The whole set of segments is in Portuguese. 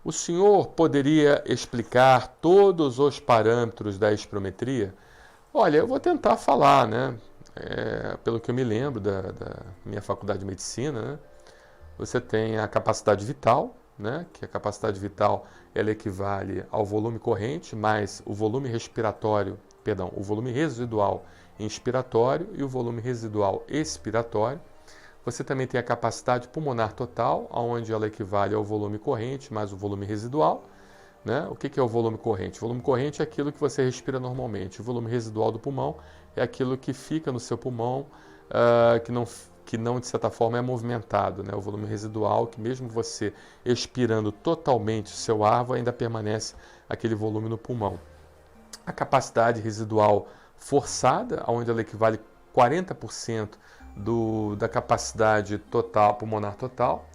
O senhor poderia explicar todos os parâmetros da espirometria? Olha, eu vou tentar falar, né? Pelo que eu me lembro da minha faculdade de medicina, né? Você tem a capacidade vital, né? Que a capacidade vital ela equivale ao volume corrente mais o volume respiratório, perdão, o volume residual inspiratório e o volume residual expiratório. Você também tem a capacidade pulmonar total, onde ela equivale ao volume corrente mais o volume residual. Né? O que é o volume corrente? O volume corrente é aquilo que você respira normalmente. O volume residual do pulmão é aquilo que fica no seu pulmão, que não, de certa forma, é movimentado. Né? O volume residual, que mesmo você expirando totalmente o seu ar, ainda permanece aquele volume no pulmão. A capacidade residual forçada, onde ela equivale a 40% da capacidade total, pulmonar total.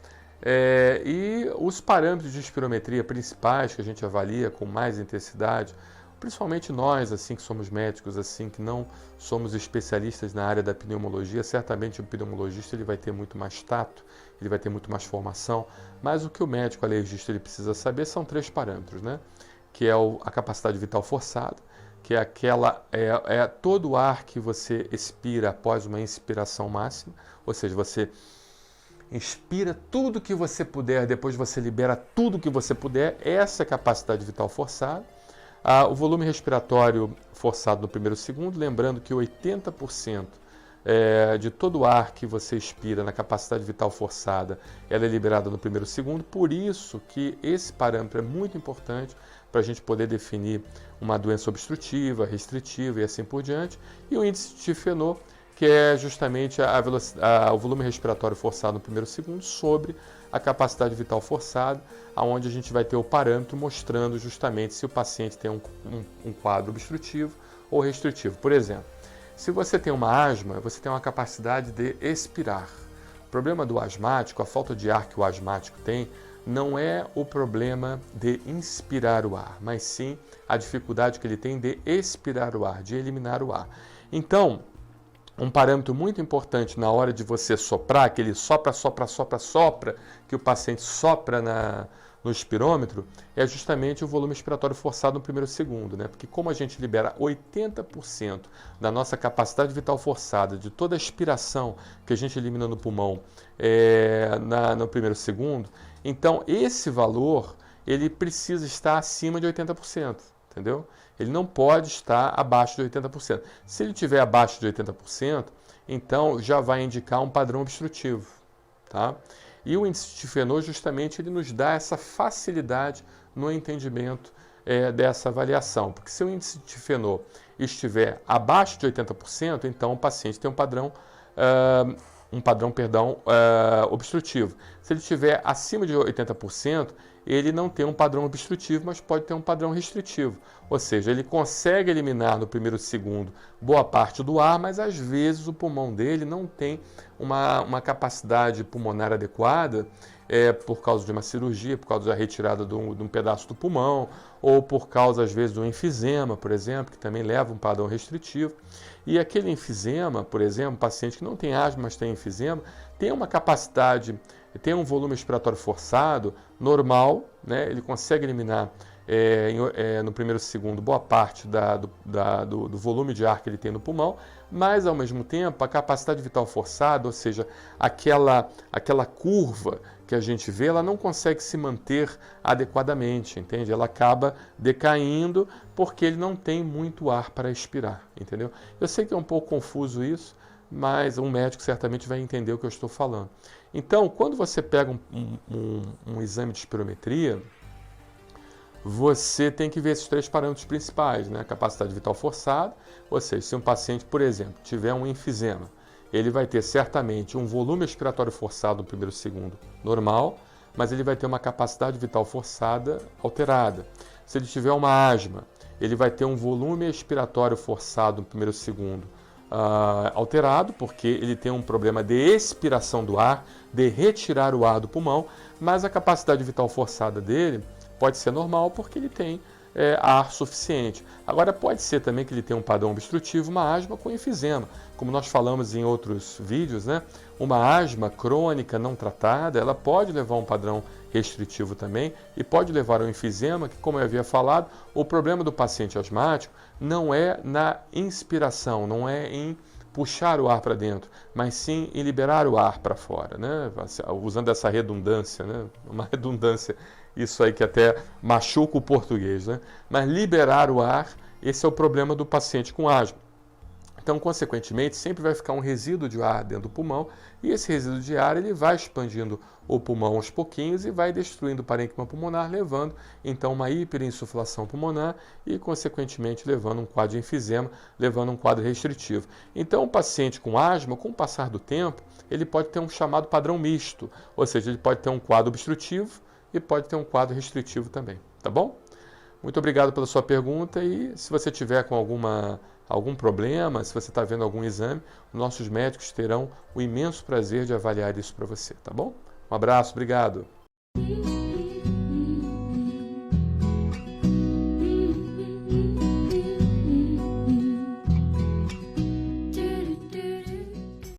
E os parâmetros de espirometria principais que a gente avalia com mais intensidade, principalmente nós, assim, que somos médicos, assim, que não somos especialistas na área da pneumologia, certamente o pneumologista ele vai ter muito mais tato, ele vai ter muito mais formação, mas o que o médico alergista ele precisa saber são 3 parâmetros, né? Que é a capacidade vital forçada, que é todo o ar que você expira após uma inspiração máxima, ou seja, você inspira tudo que você puder, depois você libera tudo que você puder, essa é a capacidade vital forçada. O volume respiratório forçado no primeiro segundo, lembrando que 80% de todo o ar que você expira na capacidade vital forçada, ela é liberada no primeiro segundo, por isso que esse parâmetro é muito importante para a gente poder definir uma doença obstrutiva, restritiva e assim por diante, e o índice de Fenot, que é justamente o volume respiratório forçado no primeiro segundo sobre a capacidade vital forçada, onde a gente vai ter o parâmetro mostrando justamente se o paciente tem um quadro obstrutivo ou restritivo. Por exemplo, se você tem uma asma, você tem uma capacidade de expirar. O problema do asmático, a falta de ar que o asmático tem, não é o problema de inspirar o ar, mas sim a dificuldade que ele tem de expirar o ar, de eliminar o ar. Então, um parâmetro muito importante na hora de você soprar, aquele sopra, que o paciente sopra no espirômetro, é justamente o volume expiratório forçado no primeiro segundo, né? Porque como a gente libera 80% da nossa capacidade vital forçada, de toda a expiração que a gente elimina no pulmão no primeiro segundo, então esse valor ele precisa estar acima de 80%, entendeu? Ele não pode estar abaixo de 80%. Se ele estiver abaixo de 80%, então já vai indicar um padrão obstrutivo, tá? E o índice de Fenot justamente ele nos dá essa facilidade no entendimento dessa avaliação, porque se o índice de Fenot estiver abaixo de 80%, então o paciente tem um padrão obstrutivo. Se ele estiver acima de 80%, ele não tem um padrão obstrutivo, mas pode ter um padrão restritivo. Ou seja, ele consegue eliminar no primeiro segundo boa parte do ar, mas às vezes o pulmão dele não tem uma capacidade pulmonar adequada por causa de uma cirurgia, por causa da retirada de um pedaço do pulmão, ou por causa, às vezes, do enfisema, por exemplo, que também leva um padrão restritivo. E aquele enfisema, por exemplo, um paciente que não tem asma, mas tem enfisema, tem uma capacidade, tem um volume expiratório forçado normal, né? Ele consegue eliminar no primeiro segundo boa parte do volume de ar que ele tem no pulmão, mas ao mesmo tempo a capacidade vital forçada, ou seja, aquela curva que a gente vê, ela não consegue se manter adequadamente, entende? Ela acaba decaindo porque ele não tem muito ar para expirar, entendeu? Eu sei que é um pouco confuso isso, mas um médico certamente vai entender o que eu estou falando. Então, quando você pega um exame de espirometria, você tem que ver esses 3 parâmetros principais, né? Capacidade vital forçada, ou seja, se um paciente, por exemplo, tiver um enfisema, ele vai ter certamente um volume expiratório forçado no primeiro segundo normal, mas ele vai ter uma capacidade vital forçada alterada. Se ele tiver uma asma, ele vai ter um volume expiratório forçado no primeiro segundo alterado, porque ele tem um problema de expiração do ar, de retirar o ar do pulmão, mas a capacidade vital forçada dele pode ser normal porque ele tem ar suficiente. Agora pode ser também que ele tenha um padrão obstrutivo, uma asma com enfisema. Como nós falamos em outros vídeos, né? Uma asma crônica não tratada, ela pode levar a um padrão restritivo também e pode levar ao enfisema, que, como eu havia falado, o problema do paciente asmático não é na inspiração, não é em puxar o ar para dentro, mas sim em liberar o ar para fora, né? Usando essa redundância, né? Uma redundância, isso aí que até machuca o português, né? Mas liberar o ar, esse é o problema do paciente com asma. Então, consequentemente, sempre vai ficar um resíduo de ar dentro do pulmão e esse resíduo de ar ele vai expandindo o pulmão aos pouquinhos e vai destruindo o parênquima pulmonar, levando então uma hiperinsuflação pulmonar e, consequentemente, levando um quadro de enfisema, levando um quadro restritivo. Então, o paciente com asma, com o passar do tempo, ele pode ter um chamado padrão misto, ou seja, ele pode ter um quadro obstrutivo e pode ter um quadro restritivo também, tá bom? Muito obrigado pela sua pergunta e se você tiver com algum problema, se você está vendo algum exame, nossos médicos terão o imenso prazer de avaliar isso para você, tá bom? Um abraço, obrigado.